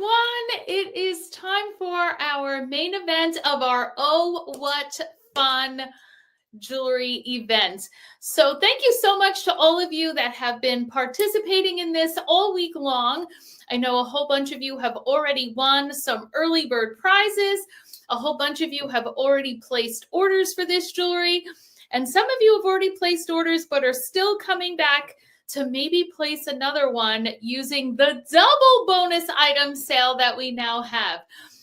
everyone. It is time for our main event of our Oh What Fun jewelry event. So thank you so much to all of you that have been participating in this all week long. I know a whole bunch of you have already won some early bird prizes. A whole bunch of you have already placed orders for this jewelry. And some of you have already placed orders but are still coming back to maybe place another one using the double bonus item sale that we now have.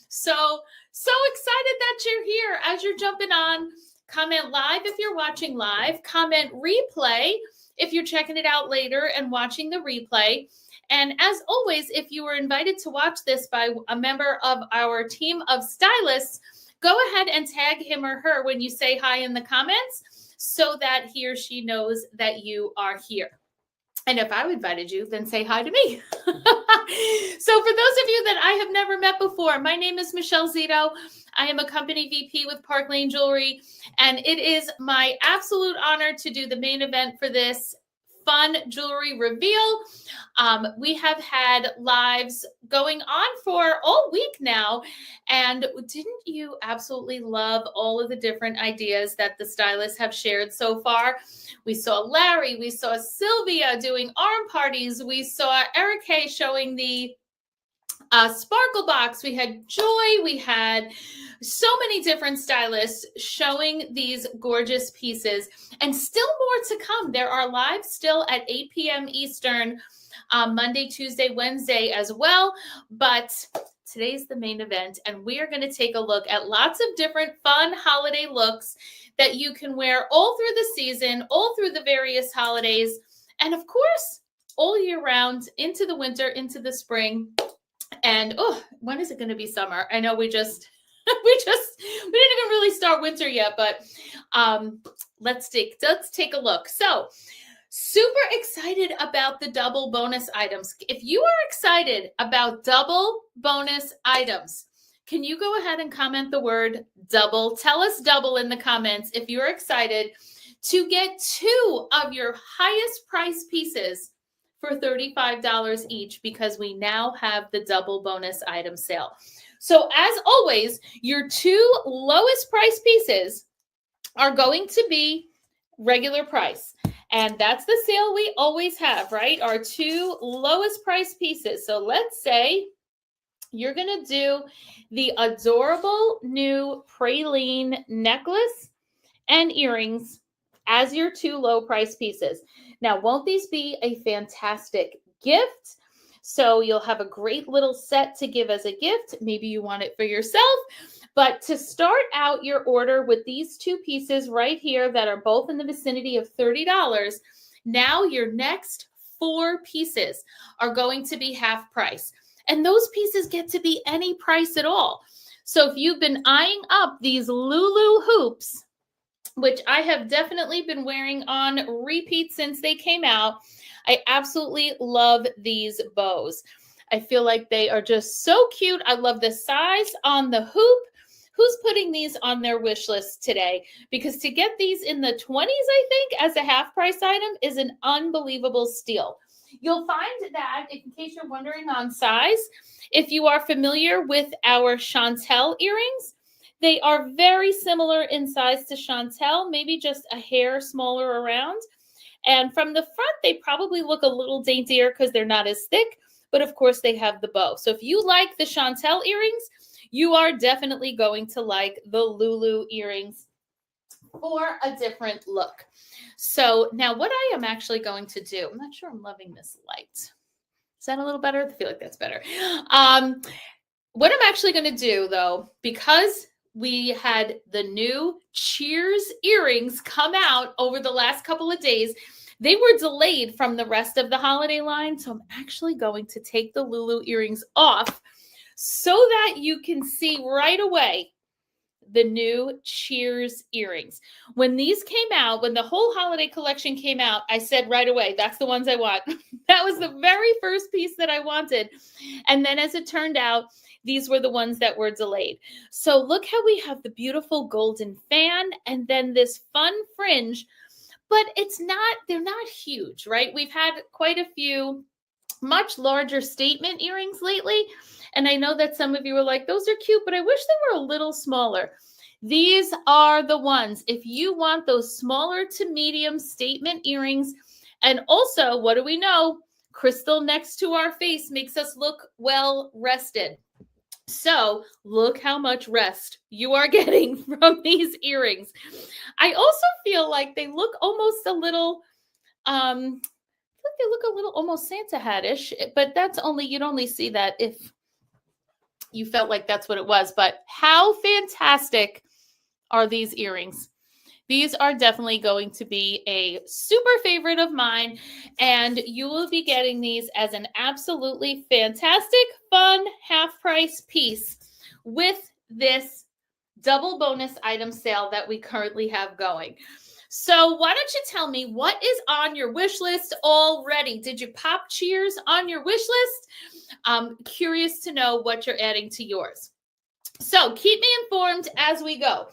So excited that you're here. As you're jumping on, comment live if you're watching live, comment replay if you're checking it out later and watching the replay. And as always, if you were invited to watch this by a member of our team of stylists, go ahead and tag him or her when you say hi in the comments so that he or she knows that you are here. And if I invited you, then say hi to me. So for those of you that I have never met before, my name is Michelle Zito. I am a company VP with Park Lane Jewelry, and it is my absolute honor to do the main event for this fun jewelry reveal. We have had lives going on for all week now, and didn't you absolutely love all of the different ideas that the stylists have shared so far? We saw Larry, we saw Sylvia doing arm parties, we saw Erica showing the sparkle box, we had Joy, we had so many different stylists showing these gorgeous pieces, and still more to come. There are lives still at 8 p.m. Eastern, Monday, Tuesday, Wednesday as well, but today's the main event, and we are going to take a look at lots of different fun holiday looks that you can wear all through the season, all through the various holidays, and of course, all year round, into the winter, into the spring. And when is it going to be summer? I know we didn't even really start winter yet, but let's take a look. So super excited about the double bonus items. If you are excited about double bonus items, can you go ahead and comment the word double? Tell us double in the comments if you're excited to get 2 of your highest price pieces for $35 each, because we now have the double bonus item sale. So as always, your 2 lowest price pieces are going to be regular price. And that's the sale we always have, right? Our 2 lowest price pieces. So let's say you're going to do the adorable new praline necklace and earrings as your 2 low price pieces. Now, won't these be a fantastic gift? So you'll have a great little set to give as a gift. Maybe you want it for yourself. But to start out your order with these 2 pieces right here that are both in the vicinity of $30, now your next 4 pieces are going to be half price. And those pieces get to be any price at all. So if you've been eyeing up these Lulu hoops, which I have definitely been wearing on repeat since they came out, I absolutely love these bows. I feel like they are just so cute. I love the size on the hoop. Who's putting these on their wish list today? Because to get these in the 20s, I think, as a half price item is an unbelievable steal. You'll find that, in case you're wondering on size, if you are familiar with our Chantel earrings, they are very similar in size to Chantel, maybe just a hair smaller around. And from the front, they probably look a little daintier because they're not as thick, but of course they have the bow. So if you like the Chantel earrings, you are definitely going to like the Lulu earrings for a different look. So now what I am actually going to do, I'm not sure I'm loving this light. Is that a little better? I feel like that's better. What I'm actually going to do, though, because we had the new Cheers earrings come out over the last couple of days, they were delayed from the rest of the holiday line. So I'm actually going to take the Lulu earrings off so that you can see right away the new Cheers earrings. When these came out, when the whole holiday collection came out, I said right away, that's the ones I want. That was the very first piece that I wanted. And then as it turned out, these were the ones that were delayed. So look how we have the beautiful golden fan and then this fun fringe, but they're not huge, right? We've had quite a few much larger statement earrings lately. And I know that some of you were like, those are cute, but I wish they were a little smaller. These are the ones. If you want those smaller to medium statement earrings, and also, what do we know? Crystal next to our face makes us look well rested. So look how much rest you are getting from these earrings. I also feel like they look almost a little, they look a little almost Santa hat-ish, but that's only, you'd only see that if you felt like that's what it was. But how fantastic are these earrings? These are definitely going to be a super favorite of mine, and you will be getting these as an absolutely fantastic, fun, half-price piece with this double bonus item sale that we currently have going. So why don't you tell me what is on your wish list already? Did you pop cheers on your wish list? I'm curious to know what you're adding to yours. So keep me informed as we go.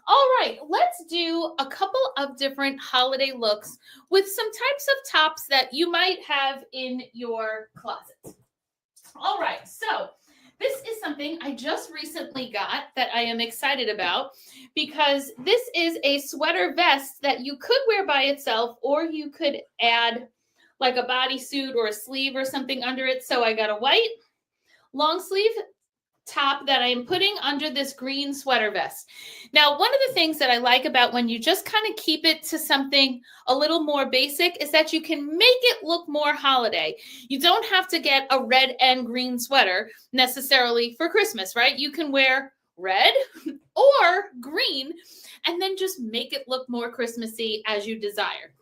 All right, let's do a couple of different holiday looks with some types of tops that you might have in your closet. All right, so this is something I just recently got that I am excited about because this is a sweater vest that you could wear by itself, or you could add like a bodysuit or a sleeve or something under it. So I got a white long sleeve top that I am putting under this green sweater vest. Now, one of the things that I like about when you just kind of keep it to something a little more basic is that you can make it look more holiday. You don't have to get a red and green sweater necessarily for Christmas, right? You can wear red or green and then just make it look more Christmassy as you desire.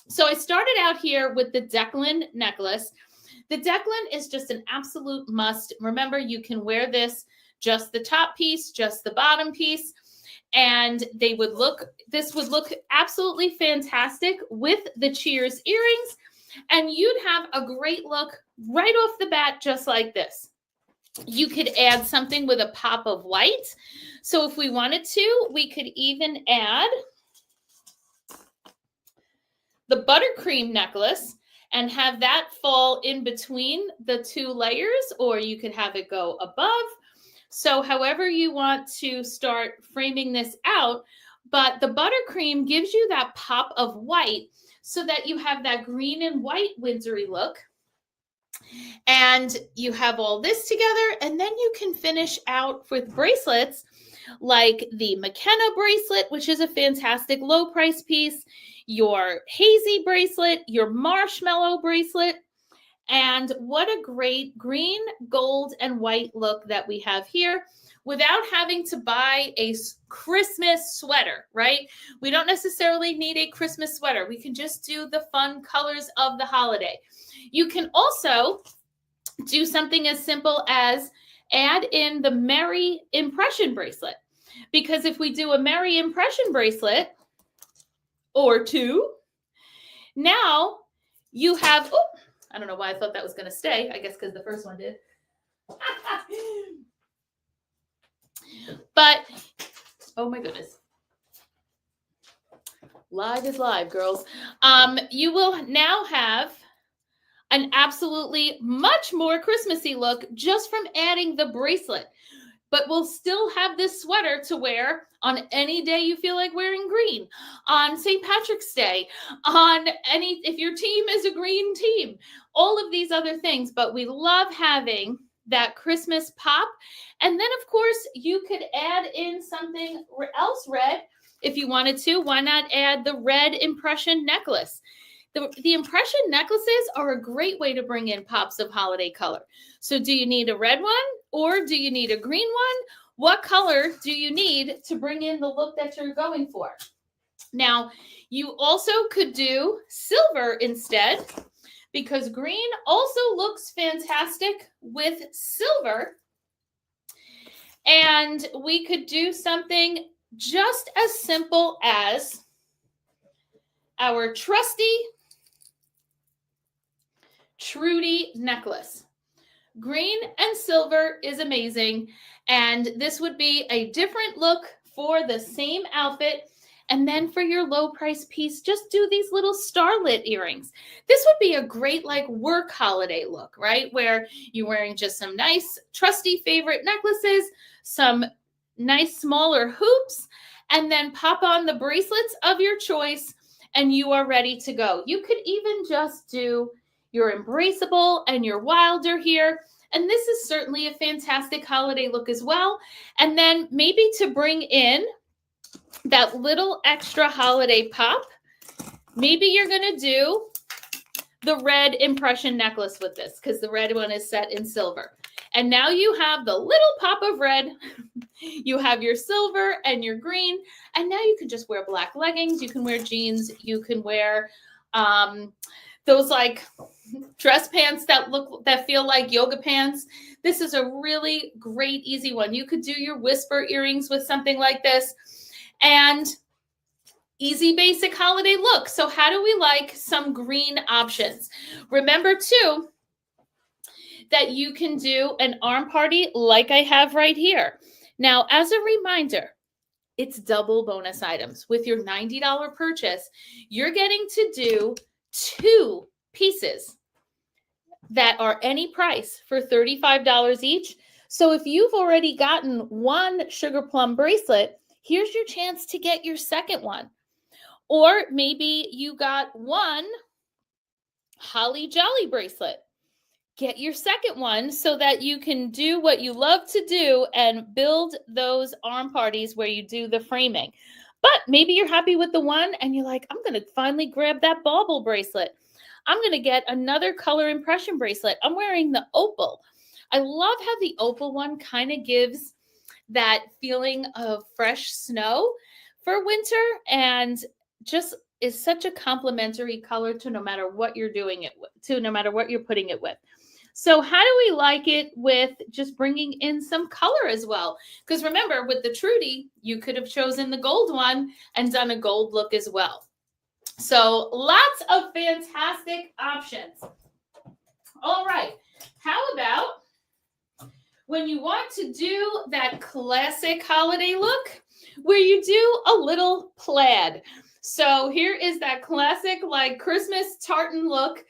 So I started out here with the Declan necklace. The Declan is just an absolute must. Remember, you can wear this just the top piece, just the bottom piece, and this would look absolutely fantastic with the Cheers earrings, and you'd have a great look right off the bat, just like this. You could add something with a pop of white. So if we wanted to, we could even add the buttercream necklace and have that fall in between the two layers, or you could have it go above. So however you want to start framing this out, but the buttercream gives you that pop of white so that you have that green and white wintry look. And you have all this together, and then you can finish out with bracelets like the McKenna bracelet, which is a fantastic low price piece, your hazy bracelet, your marshmallow bracelet, and what a great green, gold, and white look that we have here without having to buy a Christmas sweater, right? We don't necessarily need a Christmas sweater. We can just do the fun colors of the holiday. You can also do something as simple as add in the Merry Impression bracelet. Because if we do a Merry Impression bracelet or two, now you have, oh, I don't know why I thought that was going to stay. I guess because the first one did. But, oh my goodness. Live is live, girls. You will now have an absolutely much more Christmassy look just from adding the bracelet. But we'll still have this sweater to wear on any day you feel like wearing green, on St. Patrick's Day, if your team is a green team, all of these other things. But we love having that Christmas pop. And then, of course, you could add in something else red if you wanted to. Why not add the red impression necklace? The impression necklaces are a great way to bring in pops of holiday color. So do you need a red one or do you need a green one? What color do you need to bring in the look that you're going for? Now, you also could do silver instead because green also looks fantastic with silver. And we could do something just as simple as our trusty Trudy necklace. Green and silver is amazing, and this would be a different look for the same outfit. And then for your low price piece, just do these little starlit earrings. This would be a great like work holiday look, right? Where you're wearing just some nice trusty favorite necklaces, some nice smaller hoops, and then pop on the bracelets of your choice and you are ready to go. You could even just do your embraceable and your wilder here. And this is certainly a fantastic holiday look as well. And then maybe to bring in that little extra holiday pop, maybe you're going to do the red impression necklace with this because the red one is set in silver. And now you have the little pop of red. You have your silver and your green. And now you can just wear black leggings. You can wear jeans. You can wear those like dress pants that feel like yoga pants. This is a really great, easy one. You could do your whisper earrings with something like this. And easy, basic holiday look. So how do we like some green options? Remember too, that you can do an arm party like I have right here. Now, as a reminder, it's double bonus items. With your $90 purchase, you're getting to do 2 pieces that are any price for $35 each. So if you've already gotten 1 sugar plum bracelet, here's your chance to get your second one. Or maybe you got 1 holly jolly bracelet. Get your second one so that you can do what you love to do and build those arm parties where you do the framing. But maybe you're happy with the one and you're like, I'm going to finally grab that bauble bracelet. I'm going to get another color impression bracelet. I'm wearing the opal. I love how the opal one kind of gives that feeling of fresh snow for winter and just is such a complimentary color to no matter what you're doing it with, to no matter what you're putting it with. So how do we like it with just bringing in some color as well? Because remember, with the Trudy, you could have chosen the gold one and done a gold look as well. So lots of fantastic options. All right. How about when you want to do that classic holiday look where you do a little plaid? So here is that classic like Christmas tartan look.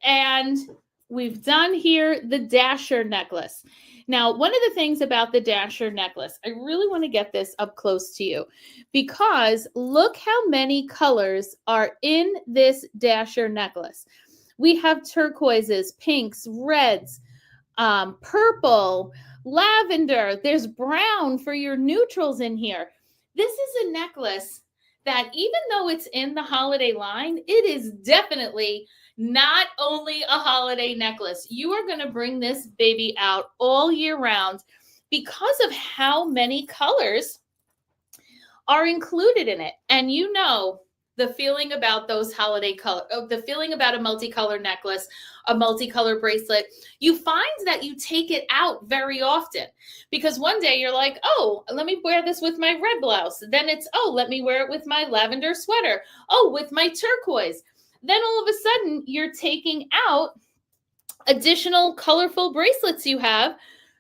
And we've done here the Dasher necklace. Now, one of the things about the Dasher necklace, I really want to get this up close to you because look how many colors are in this Dasher necklace. We have turquoises, pinks, reds, purple, lavender. There's brown for your neutrals in here. This is a necklace that even though it's in the holiday line, it is definitely not only a holiday necklace. You are going to bring this baby out all year round because of how many colors are included in it. And you know the feeling about those holiday color, the feeling about a multicolor necklace, a multicolor bracelet, you find that you take it out very often because one day you're like, oh, let me wear this with my red blouse. Then it's, oh, let me wear it with my lavender sweater. Oh, with my turquoise. Then all of a sudden you're taking out additional colorful bracelets you have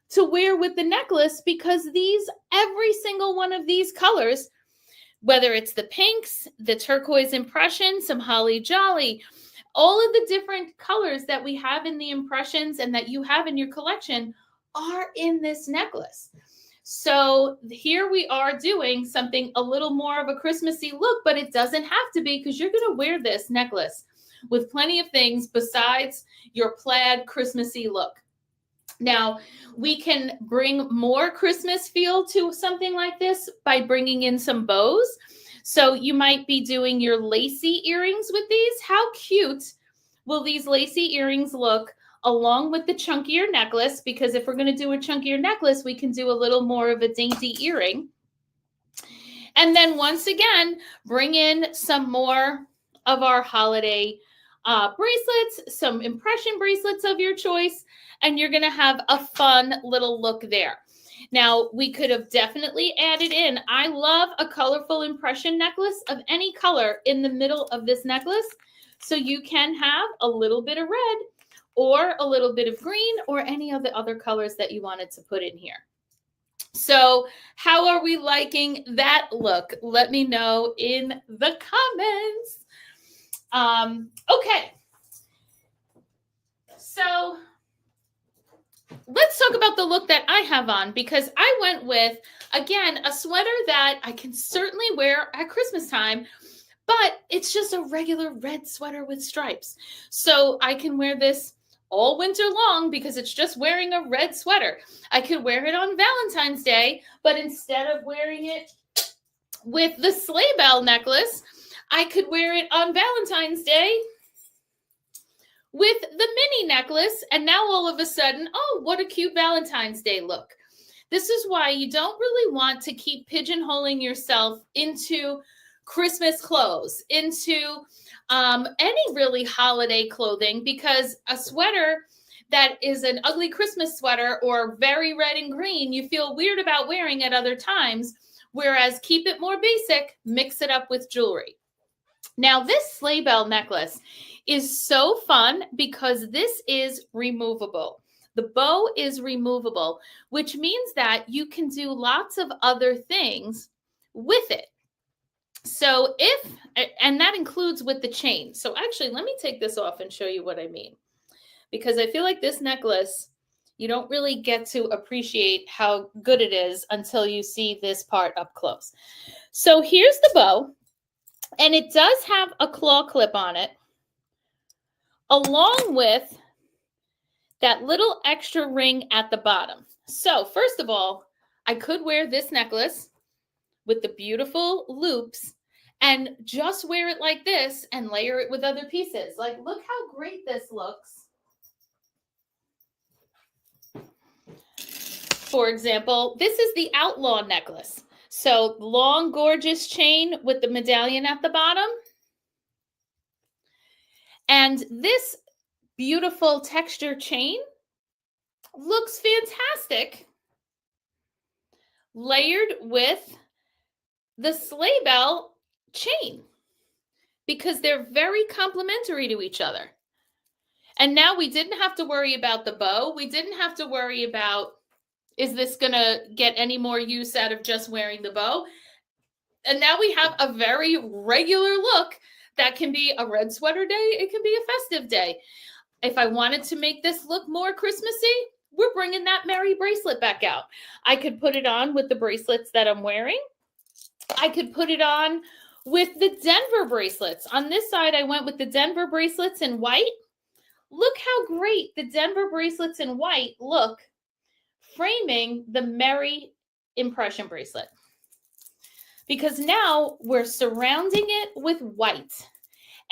to wear with the necklace because every single one of these colors, whether it's the pinks, the turquoise impression, some holly jolly, all of the different colors that we have in the impressions and that you have in your collection are in this necklace. So here we are doing something a little more of a Christmassy look, but it doesn't have to be because you're going to wear this necklace with plenty of things besides your plaid Christmassy look. Now, we can bring more Christmas feel to something like this by bringing in some bows. So you might be doing your lacy earrings with these. How cute will these lacy earrings look along with the chunkier necklace? Because if we're going to do a chunkier necklace, we can do a little more of a dainty earring. And then once again, bring in some more of our holiday bracelets, some impression bracelets of your choice, and you're going to have a fun little look there. Now, we could have definitely added in, I love a colorful impression necklace of any color in the middle of this necklace. So you can have a little bit of red or a little bit of green or any of the other colors that you wanted to put in here. So how are we liking that look? Let me know in the comments. Okay. So let's talk about the look that I have on, because I went with, again, a sweater that I can certainly wear at Christmas time, but it's just a regular red sweater with stripes. So I can wear this all winter long because it's just wearing a red sweater. I could wear it on Valentine's Day, but instead of wearing it with the sleigh bell necklace, I could wear it on Valentine's Day with the mini necklace, and now all of a sudden, oh, what a cute Valentine's Day look. This is why you don't really want to keep pigeonholing yourself into Christmas clothes, into any really holiday clothing, because a sweater that is an ugly Christmas sweater or very red and green, you feel weird about wearing at other times, whereas keep it more basic, mix it up with jewelry. Now, this sleigh bell necklace is so fun because this is removable. The bow is removable, which means that you can do lots of other things with it. So and that includes with the chain. So actually, let me take this off and show you what I mean, because I feel like this necklace, you don't really get to appreciate how good it is until you see this part up close. So here's the bow, and it does have a claw clip on it, along with that little extra ring at the bottom. So first of all, I could wear this necklace with the beautiful loops and just wear it like this and layer it with other pieces. Like, look how great this looks. For example, this is the outlaw necklace. So long, gorgeous chain with the medallion at the bottom. And this beautiful texture chain looks fantastic, layered with the sleigh bell chain, because they're very complementary to each other. And now we didn't have to worry about the bow. We didn't have to worry about, is this going to get any more use out of just wearing the bow? And now we have a very regular look that can be a red sweater day. It can be a festive day. If I wanted to make this look more Christmassy, we're bringing that Merry bracelet back out. I could put it on with the bracelets that I'm wearing. I could put it on with the Denver bracelets. On this side, I went with the Denver bracelets in white. Look how great the Denver bracelets in white look, framing the Merry impression bracelet. Because now we're surrounding it with white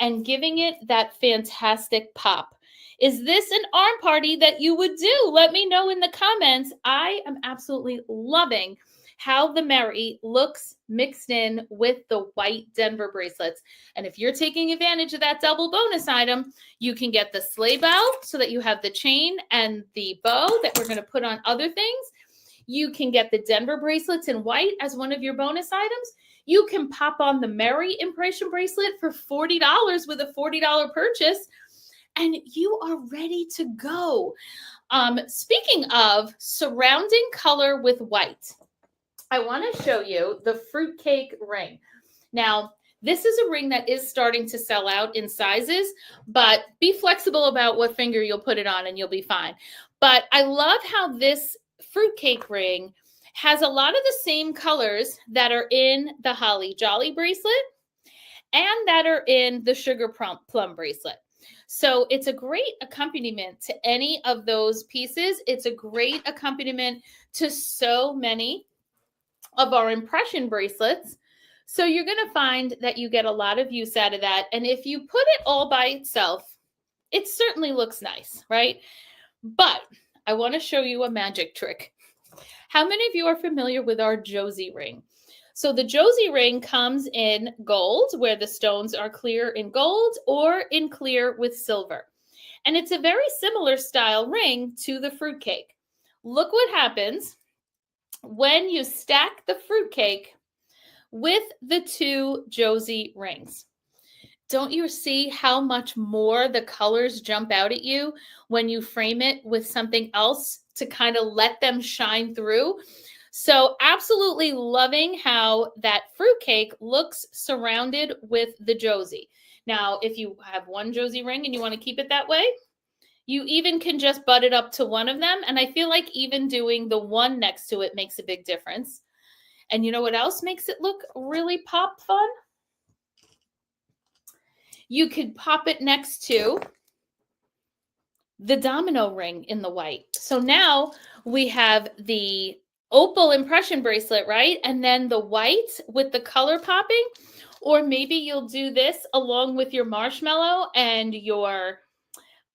and giving it that fantastic pop. Is this an arm party that you would do? Let me know in the comments. I am absolutely loving how the Merry looks mixed in with the white Denver bracelets. And if you're taking advantage of that double bonus item, you can get the sleigh bell so that you have the chain and the bow that we're going to put on other things. You can get the Denver bracelets in white as one of your bonus items. You can pop on the Merry impression bracelet for $40 with a $40 purchase, and you are ready to go. Speaking of surrounding color with white, I want to show you the fruitcake ring. Now, this is a ring that is starting to sell out in sizes, but be flexible about what finger you'll put it on and you'll be fine. But I love how this fruitcake ring has a lot of the same colors that are in the Holly Jolly bracelet and that are in the Sugar Plum bracelet. So it's a great accompaniment to any of those pieces. It's a great accompaniment to so many of our impression bracelets. So you're going to find that you get a lot of use out of that. And if you put it all by itself, it certainly looks nice, right? But I want to show you a magic trick. How many of you are familiar with our Josie ring? So the Josie ring comes in gold, where the stones are clear in gold, or in clear with silver. And it's a very similar style ring to the fruitcake. Look what happens when you stack the fruitcake with the two Josie rings. Don't you see how much more the colors jump out at you when you frame it with something else to kind of let them shine through? So absolutely loving how that fruitcake looks surrounded with the Josie. Now, if you have one Josie ring and you want to keep it that way, you even can just butt it up to one of them. And I feel like even doing the one next to it makes a big difference. And you know what else makes it look really pop fun? You could pop it next to the domino ring in the white. So now we have the opal impression bracelet, right? And then the white with the color popping. Or maybe you'll do this along with your marshmallow and your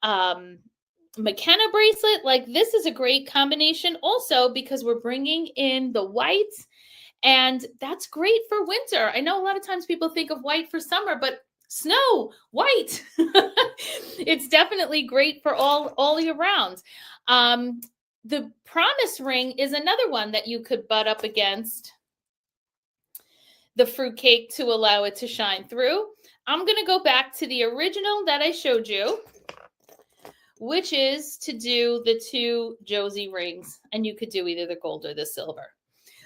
McKenna bracelet. Like, this is a great combination also because we're bringing in the white, and that's great for winter. I know a lot of times people think of white for summer, but snow, white. It's definitely great for all year round. The promise ring is another one that you could butt up against the fruitcake to allow it to shine through. I'm going to go back to the original that I showed you, which is to do the two Josie rings, and you could do either the gold or the silver.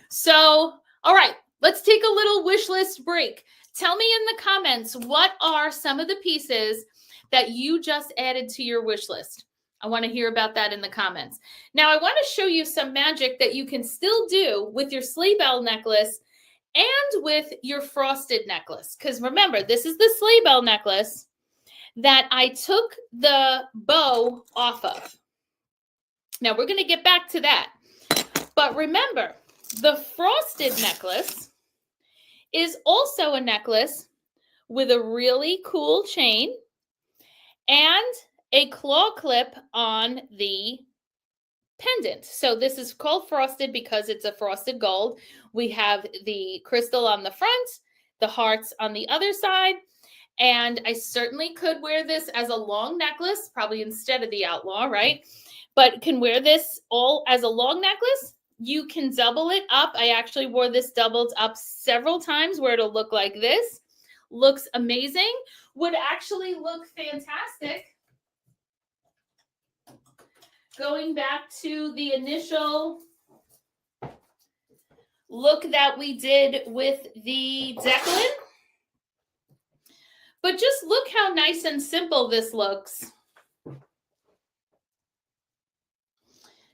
So, all right, let's take a little wish list break. Tell me in the comments, what are some of the pieces that you just added to your wish list? I want to hear about that in the comments. Now, I want to show you some magic that you can still do with your sleigh bell necklace and with your frosted necklace. Because remember, this is the sleigh bell necklace that I took the bow off of. Now, we're going to get back to that. But remember, the frosted necklace is also a necklace with a really cool chain and a claw clip on the pendant. So this is called frosted because it's a frosted gold. We have the crystal on the front, the hearts on the other side, and I certainly could wear this as a long necklace, probably instead of the outlaw, right? But can wear this all as a long necklace. You can double it up. I actually wore this doubled up several times where it'll look like this. Looks amazing. Would actually look fantastic. Going back to the initial look that we did with the Declan. But just look how nice and simple this looks.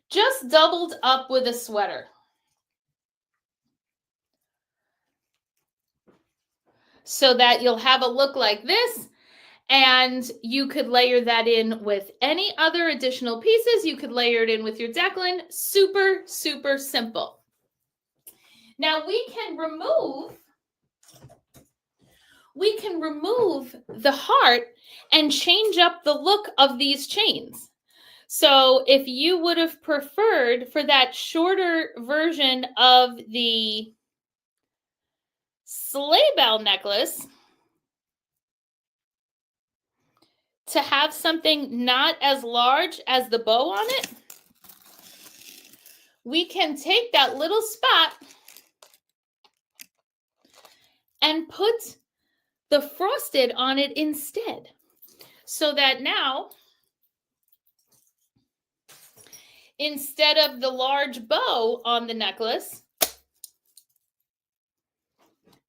Just doubled up with a sweater. So that you'll have a look like this, and you could layer that in with any other additional pieces. You could layer it in with your Declan. Super, super simple. Now we can remove the heart and change up the look of these chains. So if you would have preferred for that shorter version of the sleigh bell necklace to have something not as large as the bow on it, we can take that little spot and put the frosted on it instead. So that now, instead of the large bow on the necklace,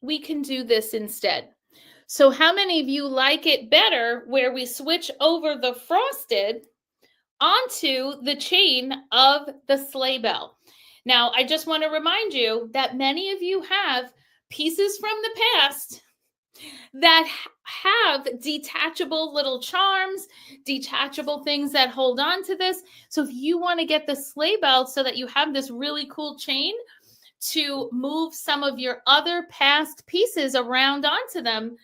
we can do this instead. So how many of you like it better where we switch over the frosted onto the chain of the sleigh bell? Now, I just want to remind you that many of you have pieces from the past that have detachable little charms, detachable things that hold on to this. So if you want to get the sleigh bell so that you have this really cool chain to move some of your other past pieces around onto them,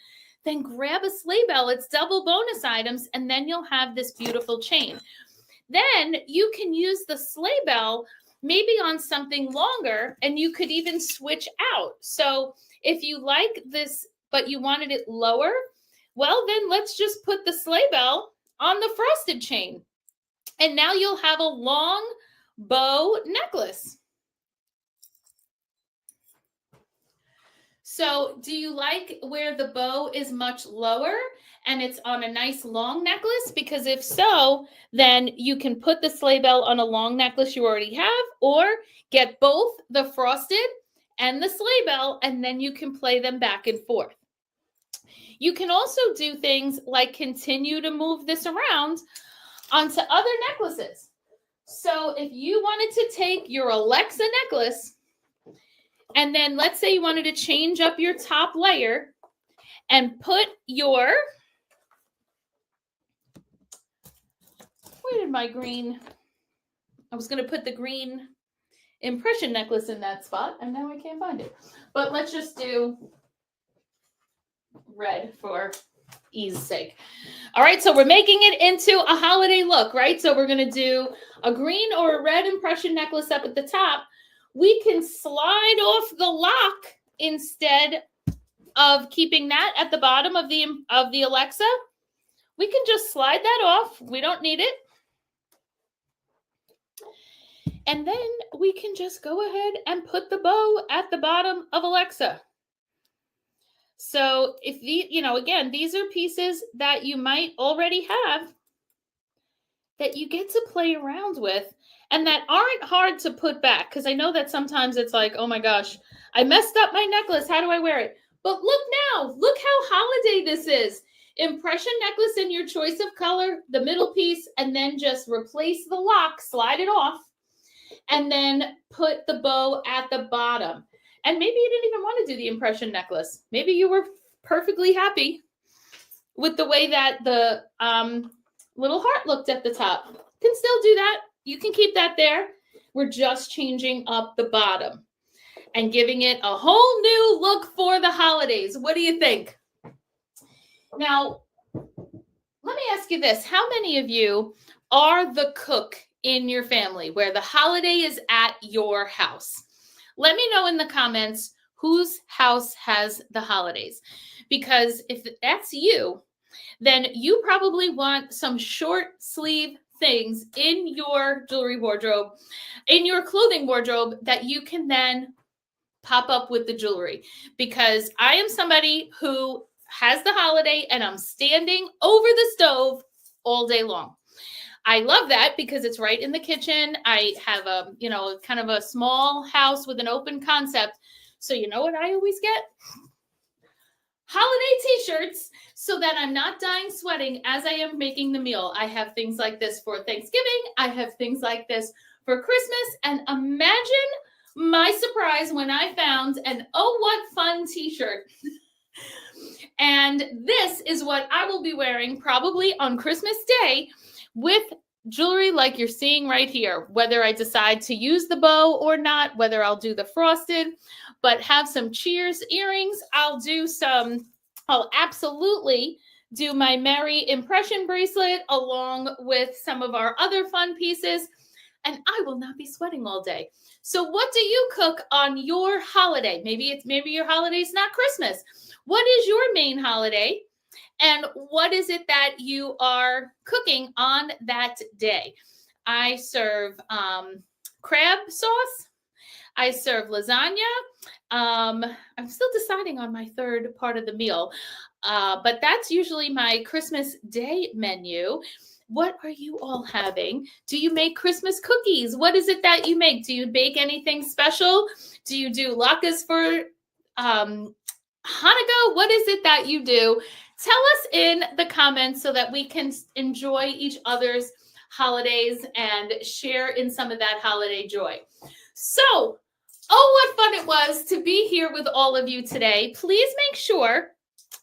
then grab a sleigh bell. It's double bonus items, and then you'll have this beautiful chain. Then you can use the sleigh bell maybe on something longer, and you could even switch out. So if you like this, but you wanted it lower, well, then let's just put the sleigh bell on the frosted chain. And now you'll have a long bow necklace. So do you like where the bow is much lower and it's on a nice long necklace? Because if so, then you can put the sleigh bell on a long necklace you already have, or get both the frosted and the sleigh bell, and then you can play them back and forth. You can also do things like continue to move this around onto other necklaces. So if you wanted to take your Alexa necklace, and then let's say you wanted to change up your top layer and put your, where did my green, I was going to put the green impression necklace in that spot, and now I can't find it. But let's just do red for ease sake. All right, so we're making it into a holiday look, right? So we're going to do a green or a red impression necklace up at the top. We can slide off the lock instead of keeping that at the bottom of the Alexa. We can just slide that off. We don't need it. And then we can just go ahead and put the bow at the bottom of Alexa. So if again, these are pieces that you might already have that you get to play around with and that aren't hard to put back. Because I know that sometimes it's like, oh my gosh, I messed up my necklace. How do I wear it? But look now, look how holiday this is. Impression necklace in your choice of color, the middle piece, and then just replace the lock, slide it off, and then put the bow at the bottom. And maybe you didn't even want to do the impression necklace. Maybe you were perfectly happy with the way that the little heart looked at the top. You can still do that. You can keep that there. We're just changing up the bottom and giving it a whole new look for the holidays. What do you think? Now, let me ask you this. How many of you are the cook in your family where the holiday is at your house? Let me know in the comments whose house has the holidays. Because if that's you, then you probably want some short sleeve things in your jewelry wardrobe, in your clothing wardrobe that you can then pop up with the jewelry. Because I am somebody who has the holiday and I'm standing over the stove all day long. I love that because it's right in the kitchen. I have a, kind of a small house with an open concept. So you know what I always get? Holiday t-shirts so that I'm not dying sweating as I am making the meal. I have things like this for Thanksgiving. I have things like this for Christmas. And imagine my surprise when I found an Oh What Fun t-shirt. And this is what I will be wearing probably on Christmas Day with jewelry like you're seeing right here, whether I decide to use the bow or not, whether I'll do the frosted, but have some cheers earrings. I'll absolutely do my Merry impression bracelet along with some of our other fun pieces, and I will not be sweating all day. So what do you cook on your holiday? Maybe your holiday's not Christmas. What is your main holiday? And what is it that you are cooking on that day? I serve crab sauce. I serve lasagna. I'm still deciding on my third part of the meal, but that's usually my Christmas Day menu. What are you all having? Do you make Christmas cookies? What is it that you make? Do you bake anything special? Do you do latkes for Hanukkah? What is it that you do? Tell us in the comments so that we can enjoy each other's holidays and share in some of that holiday joy. So, oh, what fun it was to be here with all of you today. Please make sure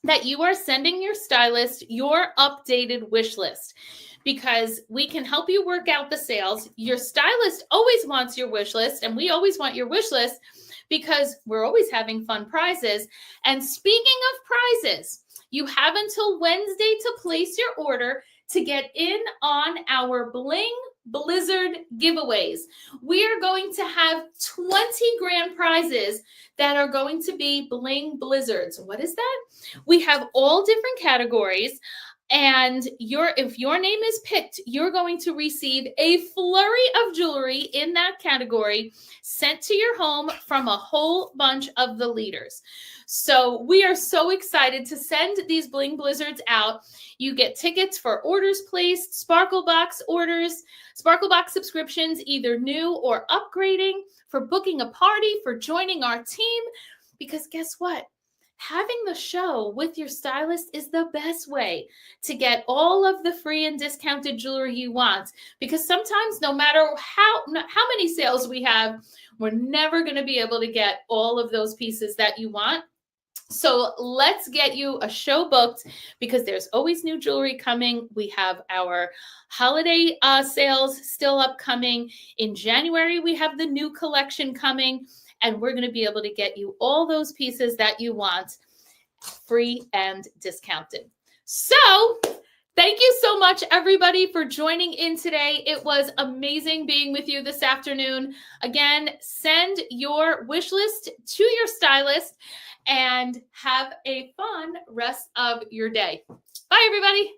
that you are sending your stylist your updated wish list because we can help you work out the sales. Your stylist always wants your wish list, and we always want your wish list because we're always having fun prizes. And speaking of prizes, you have until Wednesday to place your order to get in on our Bling Blizzard giveaways. We are going to have 20 grand prizes that are going to be Bling Blizzards. What is that? We have all different categories. And if your name is picked, you're going to receive a flurry of jewelry in that category sent to your home from a whole bunch of the leaders. So we are so excited to send these Bling Blizzards out. You get tickets for orders placed, Sparkle Box orders, Sparkle Box subscriptions, either new or upgrading, for booking a party, for joining our team. Because guess what? Having the show with your stylist is the best way to get all of the free and discounted jewelry you want. Because sometimes, no matter how many sales we have, we're never going to be able to get all of those pieces that you want. So let's get you a show booked, because there's always new jewelry coming. We have our holiday sales still upcoming. In January, we have the new collection coming, and we're going to be able to get you all those pieces that you want free and discounted. So thank you so much, everybody, for joining in today. It was amazing being with you this afternoon. Again, send your wish list to your stylist and have a fun rest of your day. Bye, everybody.